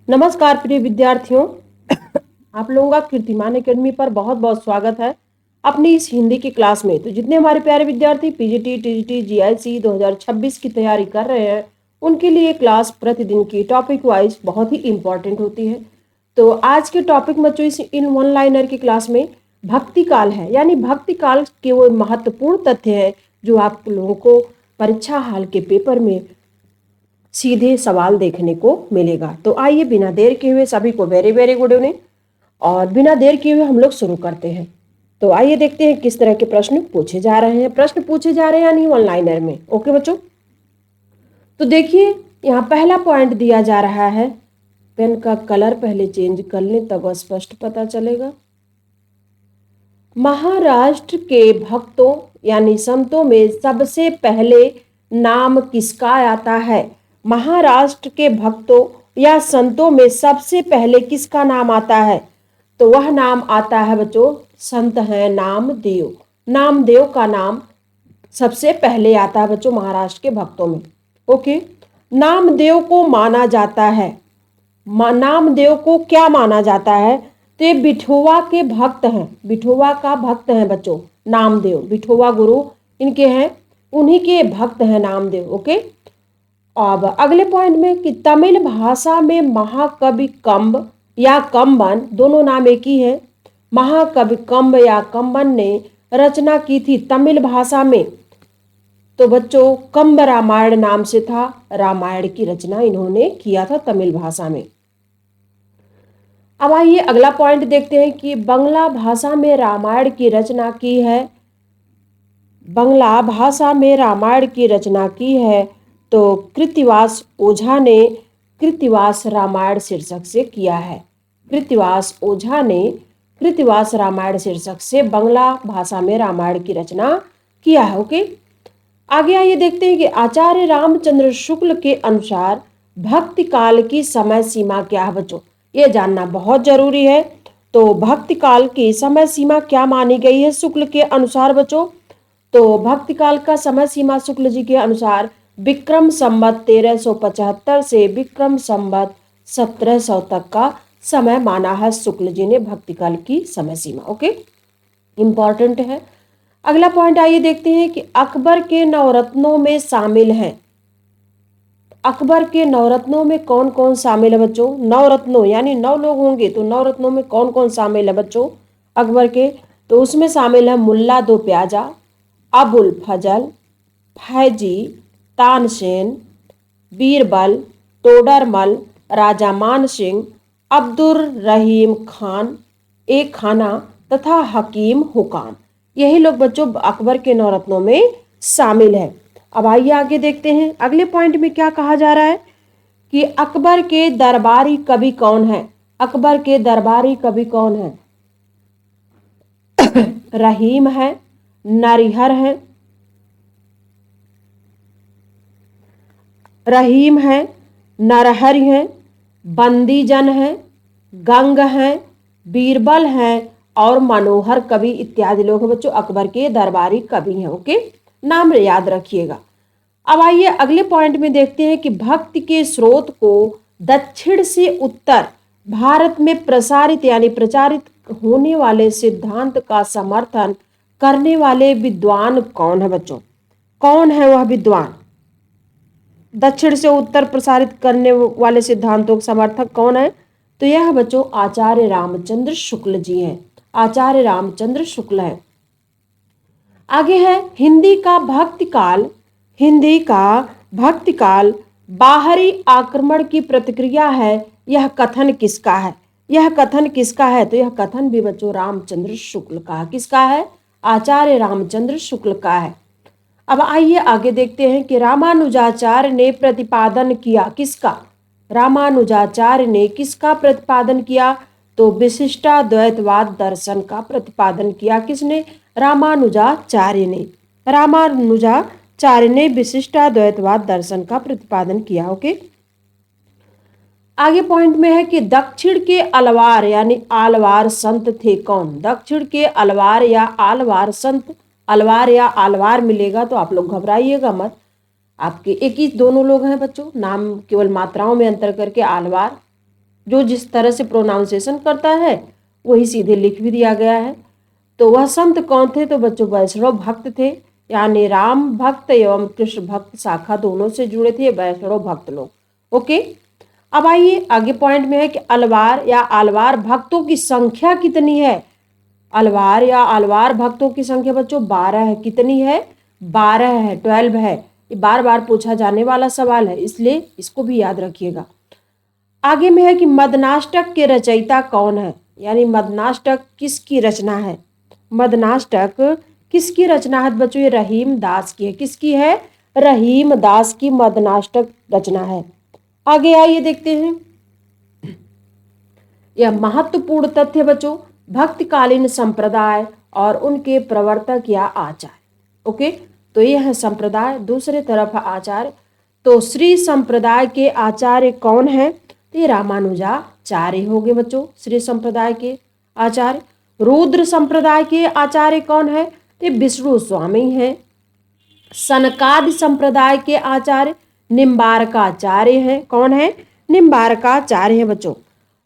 नमस्कार प्रिय विद्यार्थियों। आप लोगों का कीर्तिमान एकेडमी पर बहुत बहुत स्वागत है अपनी इस हिंदी की क्लास में। तो जितने हमारे प्यारे विद्यार्थी पीजीटी, टीजीटी, जीआईसी 2026 की तैयारी कर रहे हैं उनके लिए क्लास प्रतिदिन की टॉपिक वाइज बहुत ही इम्पोर्टेंट होती है। तो आज के टॉपिक में जो इन वन लाइनर की क्लास में भक्ति काल है, यानी भक्ति काल के वो महत्वपूर्ण तथ्य है जो आप लोगों को परीक्षा हाल के पेपर में सीधे सवाल देखने को मिलेगा। तो आइए बिना देर किए हुए सभी को वेरी वेरी गुड इवनिंग, और बिना देर किए हुए हम लोग शुरू करते हैं। तो आइए देखते हैं किस तरह के प्रश्न पूछे जा रहे हैं। प्रश्न पूछे जा रहे हैं यानी वन लाइनर में। ओके बच्चों, तो देखिए यहाँ पहला पॉइंट दिया जा रहा है। पेन का कलर पहले चेंज कर लें तब स्पष्ट पता चलेगा। महाराष्ट्र के भक्तों यानी संतों में सबसे पहले नाम किसका आता है? महाराष्ट्र के भक्तों या संतों में सबसे पहले किसका नाम आता है? तो वह नाम आता है बच्चों, संत हैं नामदेव। नामदेव का नाम सबसे पहले आता है बच्चों महाराष्ट्र के भक्तों में। ओके, नामदेव को माना जाता है, नामदेव को क्या माना जाता है? तो ये विठोवा के भक्त हैं, विठोवा का भक्त हैं बच्चों नामदेव। विठोवा गुरु इनके हैं, उन्हीं के भक्त हैं नामदेव। ओके, अब अगले पॉइंट में कि तमिल भाषा में महाकवि कंब या कंबन, दोनों नाम एक ही है। महाकवि कंब या कंबन ने रचना की थी तमिल भाषा में, तो बच्चों कंब रामायण नाम से था। रामायण की रचना इन्होंने किया था तमिल भाषा में। अब आइए अगला पॉइंट देखते हैं कि बंगला भाषा में रामायण की रचना की है। बंगला भाषा में रामायण की रचना की है तो कृत्तिवास ओझा ने कृत्तिवास रामायण शीर्षक से किया है। कृत्तिवास ओझा ने कृत्तिवास रामायण शीर्षक से बंगला भाषा में रामायण की रचना किया है। ओके, आगे आइए देखते हैं कि आचार्य रामचंद्र शुक्ल के अनुसार भक्ति काल की समय सीमा क्या है बच्चों? ये जानना बहुत जरूरी है। तो भक्ति काल की समय सीमा क्या मानी गई है शुक्ल के अनुसार बच्चों? तो भक्ति काल का समय सीमा शुक्ल जी के अनुसार विक्रम संवत 1375 से विक्रम संवत 1700 तक का समय माना है शुक्ल जी ने भक्ति काल की समय सीमा। ओके, इंपॉर्टेंट है। अगला पॉइंट आइए देखते हैं कि अकबर के नवरत्नों में शामिल हैं। अकबर के नवरत्नों में कौन कौन शामिल है बच्चों? नवरत्नों यानी 9 लोग होंगे, तो नवरत्नों में कौन कौन शामिल है बच्चों अकबर के? तो उसमें शामिल है मुल्ला दो प्याजा, अबुल फजल, फैजी, तानसेन, बीरबल, टोडरमल, राजा मान सिंह, अब्दुल रहीम खान, एक खाना तथा हकीम हुकाम। यही लोग बच्चों अकबर के नवरत्नों में शामिल है। अब आइए आगे देखते हैं अगले पॉइंट में क्या कहा जा रहा है कि अकबर के दरबारी कवि कौन है? अकबर के दरबारी कवि कौन है? रहीम है, नरिहर है, रहीम है, नरहरि है, बंदीजन है, गंग है, बीरबल है और मनोहर कवि इत्यादि लोग हैं बच्चों अकबर के दरबारी कवि हैं। ओके, नाम याद रखिएगा। अब आइए अगले पॉइंट में देखते हैं कि भक्ति के स्रोत को दक्षिण से उत्तर भारत में प्रसारित यानी प्रचारित होने वाले सिद्धांत का समर्थन करने वाले विद्वान कौन है बच्चों? कौन है वह विद्वान? दक्षिण से उत्तर प्रसारित करने वाले सिद्धांतों के समर्थक कौन है? तो यह बच्चों आचार्य रामचंद्र शुक्ल जी हैं। आचार्य रामचंद्र शुक्ल है। आगे है हिंदी का भक्ति काल। हिंदी का भक्ति काल बाहरी आक्रमण की प्रतिक्रिया है, यह कथन किसका है? यह कथन किसका है? तो यह कथन भी बच्चों रामचंद्र शुक्ल का है। किसका है? आचार्य रामचंद्र शुक्ल का है। अब आइए आगे देखते हैं कि रामानुजाचार्य ने प्रतिपादन किया किसका? रामानुजाचार्य ने किसका प्रतिपादन किया? तो विशिष्टाद्वैतवाद दर्शन का प्रतिपादन किया। किसने? रामानुजाचार्य ने। रामानुजाचार्य ने विशिष्टाद्वैतवाद दर्शन का प्रतिपादन किया। ओके, आगे पॉइंट में है कि दक्षिण के अलवार यानी आलवार संत थे कौन? दक्षिण के अलवार या आलवार संत, अलवार या आलवार मिलेगा तो आप लोग घबराइएगा मत, आपके एक ही दोनों लोग हैं बच्चों, नाम केवल मात्राओं में अंतर करके आलवार जो जिस तरह से प्रोनाउंसिएशन करता है वही सीधे लिख भी दिया गया है। तो वह संत कौन थे? तो बच्चों वैष्णव भक्त थे, यानी राम भक्त एवं कृष्ण भक्त शाखा दोनों से जुड़े थे वैष्णव भक्त लोग। ओके, अब आइए आगे पॉइंट में है कि अलवार या आलवार भक्तों की संख्या कितनी है? अलवार या अलवार भक्तों की संख्या बच्चों 12 है। कितनी है? 12 है, 12 है। ये बार बार पूछा जाने वाला सवाल है, इसलिए इसको भी याद रखिएगा। आगे में है कि मदनाष्टक के रचयिता कौन है? यानी मदनाष्टक किसकी रचना है? मदनाष्टक किसकी रचना है बच्चों? ये रहीम दास की है। किसकी है? रहीम दास की मदनाष्टक रचना है। आगे आइए देखते हैं, यह महत्वपूर्ण तथ्य बच्चों भक्तकालीन संप्रदाय और उनके प्रवर्तक या आचार्य। ओके, तो यह है संप्रदाय, दूसरे तरफ है आचार्य। तो श्री संप्रदाय के आचार्य कौन है? तो ये रामानुजाचार्य हो गए बच्चों, श्री संप्रदाय के आचार्य। रुद्र संप्रदाय के आचार्य कौन है? तो ये विष्णु स्वामी हैं। सनकादि संप्रदाय के आचार्य निम्बारकाचार्य हैं। कौन है? निम्बारकाचार्य हैं बच्चों।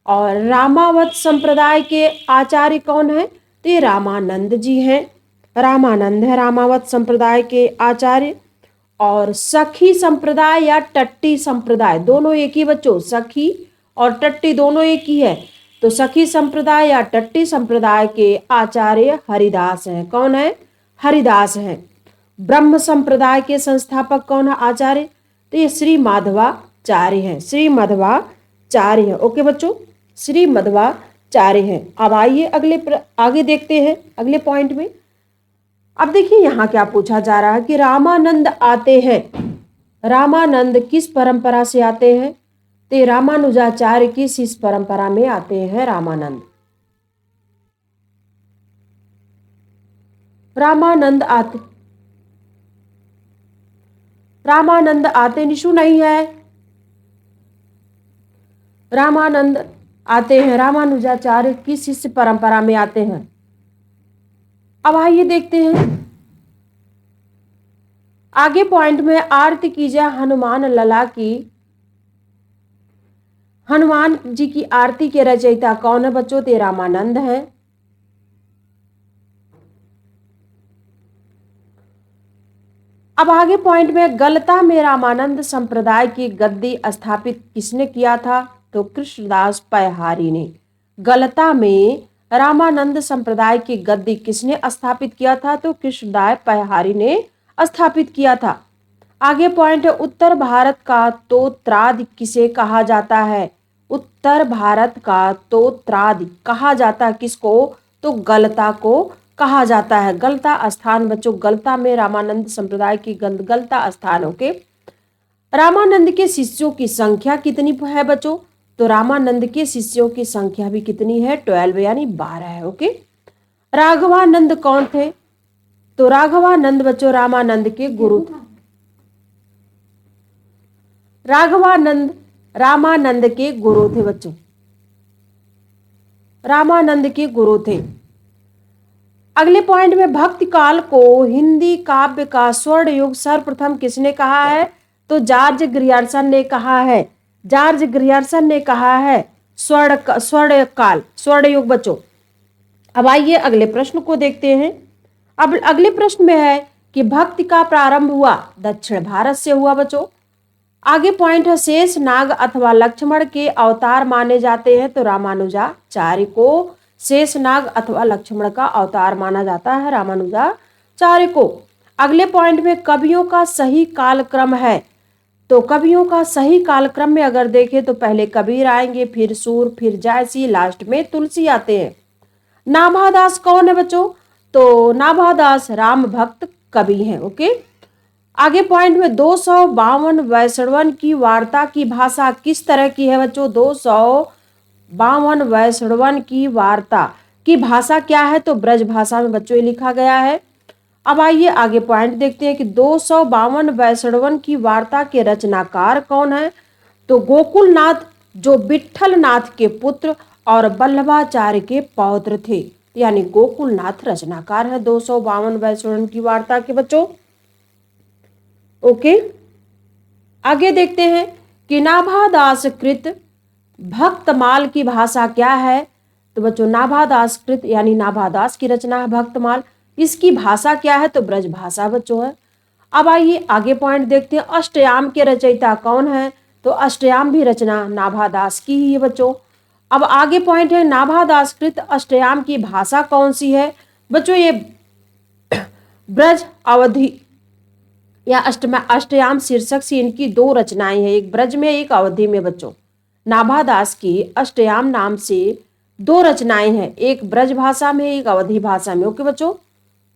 और रामावत संप्रदाय के आचार्य कौन है? तो ये रामानंद जी हैं। रामानंद है रामावत संप्रदाय के आचार्य। और सखी संप्रदाय या टट्टी संप्रदाय दोनों एक ही बच्चों, सखी और टट्टी दोनों एक ही है। तो सखी संप्रदाय या टट्टी संप्रदाय के आचार्य हरिदास हैं। कौन है? हरिदास हैं। ब्रह्म संप्रदाय के संस्थापक कौन है? आचार्य। तो ये श्री माधवाचार्य हैं। श्री माधवाचार्य हैं। ओके बच्चों, श्री माधवाचार्य हैं। अब आइए आगे देखते हैं अगले पॉइंट में। अब देखिए यहाँ क्या पूछा जा रहा है कि रामानंद आते हैं। रामानंद किस परंपरा से आते हैं? तो रामानुजाचार्य की इस परंपरा में आते हैं रामानंद। रामानंद आते निशु नहीं है। रामानंद आते हैं रामानुजाचार्य की शिष्य परंपरा में आते हैं। अब आइए देखते हैं आगे पॉइंट में, आरती कीजिए हनुमान लला की। हनुमान जी की आरती के रचयिता कौन है बच्चों? तो रामानंद है। अब आगे पॉइंट में, गलता में रामानंद संप्रदाय की गद्दी स्थापित किसने किया था? तो कृष्णदास पयहारी ने। गलता में रामानंद संप्रदाय की गद्दी किसने स्थापित किया था? तो कृष्णदास पयहारी ने स्थापित किया था। आगे पॉइंट है, उत्तर भारत का तोत्रादि किसे कहा जाता है? उत्तर भारत का तोत्रादि कहा जाता है किसको? तो गलता को कहा जाता है। गलता स्थान बच्चों, गलता में रामानंद संप्रदाय की गलता स्थान। ओके, रामानंद के शिष्यों की संख्या कितनी है बच्चों? तो रामानंद के शिष्यों की संख्या भी कितनी है? 12 यानी 12 है। ओके, राघवानंद कौन थे? तो राघवानंद बच्चों रामानंद के गुरु थे। रामानंद के गुरु थे बच्चों, रामानंद के गुरु थे। अगले पॉइंट में, भक्ति काल को हिंदी काव्य का स्वर्ण युग सर्वप्रथम किसने कहा है? तो जॉर्ज ग्रियर्सन ने कहा है। जॉर्ज ग्रियर्सन ने कहा है स्वर्ण काल, स्वर्ण युग बच्चों। अब आइए अगले प्रश्न को देखते हैं। अब अगले प्रश्न में है कि भक्ति का प्रारंभ हुआ दक्षिण भारत से हुआ बच्चों। आगे पॉइंट है, शेष नाग अथवा लक्ष्मण के अवतार माने जाते हैं। तो रामानुजाचार्य को शेष नाग अथवा लक्ष्मण का अवतार माना जाता है, रामानुजाचार्य को। अगले पॉइंट में, कवियों का सही कालक्रम है। तो कवियों का सही कालक्रम में अगर देखें तो पहले कबीर आएंगे, फिर सूर, फिर जायसी, लास्ट में तुलसी आते हैं। नाभादास कौन है बच्चों? तो नाभादास राम भक्त कवि हैं। ओके, आगे पॉइंट में, 252 वैष्णवन की वार्ता की भाषा किस तरह की है बच्चों? 252 वैष्णवन की वार्ता की भाषा क्या है? तो ब्रज भाषा में बच्चों ये लिखा गया है। अब आइए आगे पॉइंट देखते हैं कि 252 वैष्णवन की वार्ता के रचनाकार कौन है? तो गोकुलनाथ, जो विठलनाथ के पुत्र और वल्लभाचार्य के पौत्र थे, यानी गोकुलनाथ रचनाकार है 252 वैष्णवन की वार्ता के बच्चों। ओके, आगे देखते हैं कि नाभादास कृत भक्तमाल की भाषा क्या है? तो बच्चों नाभादास कृत यानी नाभादास की रचना है भक्तमाल। इसकी भाषा क्या है? तो ब्रज भाषा बच्चों है। अब आइए आगे पॉइंट देखते हैं, अष्टयाम के रचयिता कौन है? तो अष्टयाम भी रचना नाभादास की ही है बच्चों। अब आगे पॉइंट है, नाभादास कृत अष्टयाम की भाषा कौन सी है? बच्चों ये ब्रज अवधि या अष्टयाम शीर्षक से इनकी दो रचनाएं हैं, एक ब्रज में एक अवधि में बच्चों। नाभादास की अष्टयाम नाम से दो रचनाएं हैं, एक ब्रज भाषा में एक अवधि भाषा में। ओके बच्चों,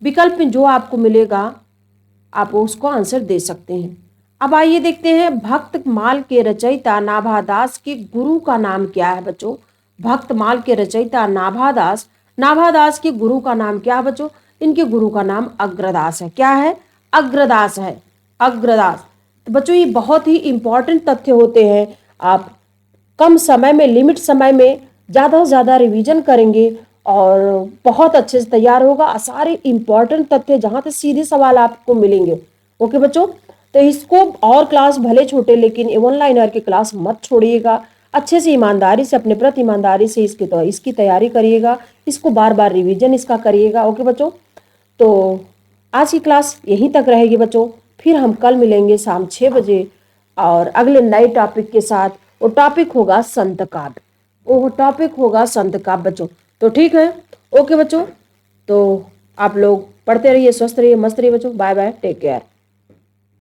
विकल्प में जो आपको मिलेगा आप उसको आंसर दे सकते हैं। अब आइए देखते हैं, भक्तमाल के रचयिता नाभादास के गुरु का नाम क्या है बच्चों? भक्तमाल के रचयिता नाभादास, नाभादास के गुरु का नाम क्या है बच्चों? इनके गुरु का नाम अग्रदास है। क्या है? अग्रदास है, अग्रदास। तो बच्चों ये बहुत ही इंपॉर्टेंट तथ्य होते हैं। आप कम समय में, लिमिट समय में ज़्यादा से ज़्यादा रिवीजन करेंगे और बहुत अच्छे से तैयार होगा। सारे इंपॉर्टेंट तथ्य जहाँ से सीधे सवाल आपको मिलेंगे। ओके बच्चों, तो इसको और क्लास भले छोटे लेकिन ए1 लाइनर की क्लास मत छोड़िएगा। अच्छे से ईमानदारी से, अपने प्रति ईमानदारी से इसकी तैयारी करिएगा। इसको बार बार रिवीजन इसका करिएगा। ओके बच्चों, तो आज की क्लास यहीं तक रहेगी बच्चों। फिर हम कल मिलेंगे शाम 6 बजे और अगले नए टॉपिक के साथ। वो टॉपिक होगा संत काव्य, वो टॉपिक होगा संत काव्य बच्चों। तो ठीक है, ओके बच्चों, तो आप लोग पढ़ते रहिए, स्वस्थ रहिए, मस्त रहिए बच्चों। Bye bye, take care.